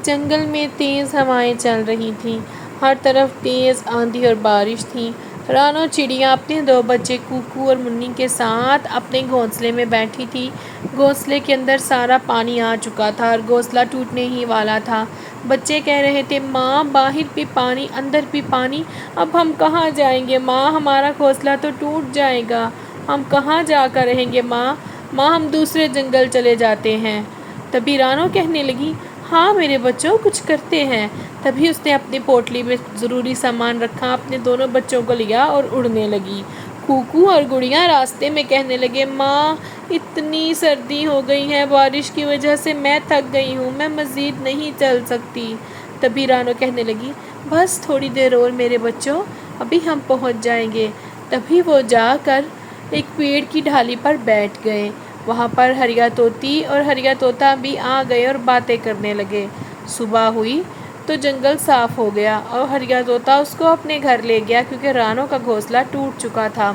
جنگل میں تیز ہوائیں چل رہی تھیں، ہر طرف تیز آندھی اور بارش تھی۔ رانو چڑیا اپنے دو بچے کوکو اور منی کے ساتھ اپنے گھونسلے میں بیٹھی تھی۔ گھونسلے کے اندر سارا پانی آ چکا تھا اور گھونسلہ ٹوٹنے ہی والا تھا۔ بچے کہہ رہے تھے، ماں باہر بھی پانی، اندر بھی پانی، اب ہم کہاں جائیں گے ماں، ہمارا گھونسلہ تو ٹوٹ جائے گا، ہم کہاں جا کر رہیں گے ماں، ہم دوسرے جنگل چلے جاتے ہیں۔ تبھی رانو کہنے لگی، ہاں میرے بچوں، کچھ کرتے ہیں۔ تبھی اس نے اپنی پوٹلی میں ضروری سامان رکھا، اپنے دونوں بچوں کو لیا اور اڑنے لگی۔ کوکو اور گڑیا راستے میں کہنے لگے، ماں اتنی سردی ہو گئی ہے، بارش کی وجہ سے میں تھک گئی ہوں، میں مزید نہیں چل سکتی۔ تبھی رانو کہنے لگی، بس تھوڑی دیر اور میرے بچوں، ابھی ہم پہنچ جائیں گے۔ تبھی وہ جا کر ایک پیڑ کی ڈھالی پر بیٹھ گئے۔ وہاں پر ہریا طوطی اور ہریا طوطا بھی آ گئے اور باتیں کرنے لگے۔ صبح ہوئی تو جنگل صاف ہو گیا اور ہریا طوطا اس کو اپنے گھر لے گیا کیونکہ رانو کا گھونسلہ ٹوٹ چکا تھا۔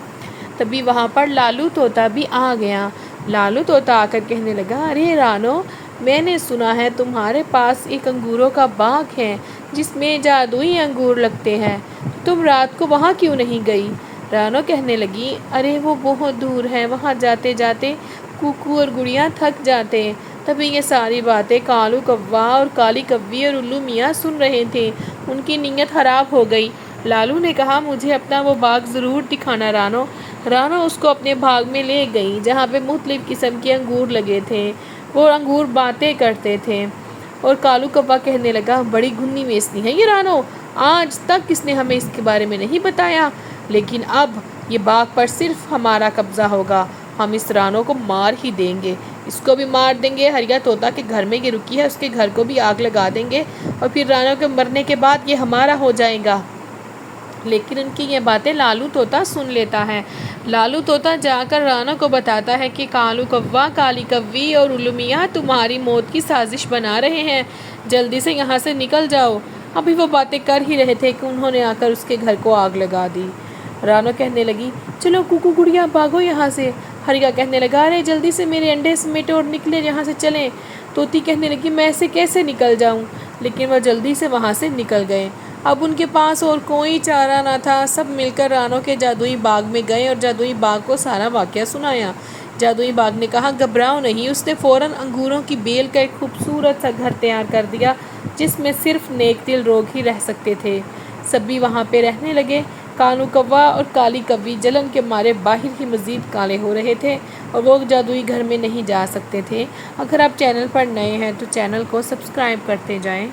تبھی وہاں پر لالو طوطا بھی آ گیا۔ لالو طوطا آ کر کہنے لگا، ارے رانو، میں نے سنا ہے تمہارے پاس ایک انگوروں کا باغ ہے جس میں جادوئی انگور لگتے ہیں، تم رات کو وہاں کیوں نہیں گئی؟ رانو کہنے لگی، ارے وہ بہت دور ہے، وہاں جاتے جاتے کوکو اور گڑیا تھک جاتے۔ تبھی یہ ساری باتیں کالو کوا اور کالی کوی اور الو میاں سن رہے تھے، ان کی نیت خراب ہو گئی۔ لالو نے کہا، مجھے اپنا وہ باغ ضرور دکھانا رانو۔ رانو اس کو اپنے باغ میں لے گئی جہاں پہ مختلف قسم کے انگور لگے تھے۔ وہ انگور باتیں کرتے تھے اور کالو کوا کہنے لگا، بڑی گھنی ویسنی ہے یہ رانو، آج تک کس نے ہمیں اس کے بارے میں نہیں بتایا، لیکن اب یہ باغ پر صرف ہمارا قبضہ ہوگا، ہم اس رانو کو مار ہی دیں گے، اس کو بھی مار دیں گے، ہریا طوطا کے گھر میں یہ رکی ہے اس کے گھر کو بھی آگ لگا دیں گے اور پھر رانو کے مرنے کے بعد یہ ہمارا ہو جائے گا۔ لیکن ان کی یہ باتیں لالو طوطا سن لیتا ہے۔ لالو طوطا جا کر رانو کو بتاتا ہے کہ کالو کوا، کالی کوی اور الو میاں تمہاری موت کی سازش بنا رہے ہیں، جلدی سے یہاں سے نکل جاؤ۔ ابھی وہ باتیں کر ہی رہے تھے کہ انہوں نے آ کر اس کے گھر کو آگ لگا دی۔ رانو کہنے لگی، چلو کوکو گڑیا بھاگو یہاں سے۔ ہریا کہنے لگا، ارے جلدی سے میرے انڈے سمیٹو اور نکلے یہاں سے چلیں۔ طوطی کہنے لگی، میں ایسے کیسے نکل جاؤں؟ لیکن وہ جلدی سے وہاں سے نکل گئے۔ اب ان کے پاس اور کوئی چارہ نہ تھا، سب مل کر رانو کے جادوئی باغ میں گئے اور جادوئی باغ کو سارا واقعہ سنایا۔ جادوئی باغ نے کہا، گھبراؤ نہیں۔ اس نے فوراً انگوروں کی بیل کا ایک خوبصورت سا گھر تیار کر دیا جس میں صرف نیک دل لوگ ہی رہ سکتے تھے۔ سبھی وہاں پہ رہنے لگے۔ کالو کوا اور کالی کوی جلن کے مارے باہر ہی مزید کالے ہو رہے تھے اور وہ جادوئی گھر میں نہیں جا سکتے تھے۔ اگر آپ چینل پر نئے ہیں تو چینل کو سبسکرائب کرتے جائیں۔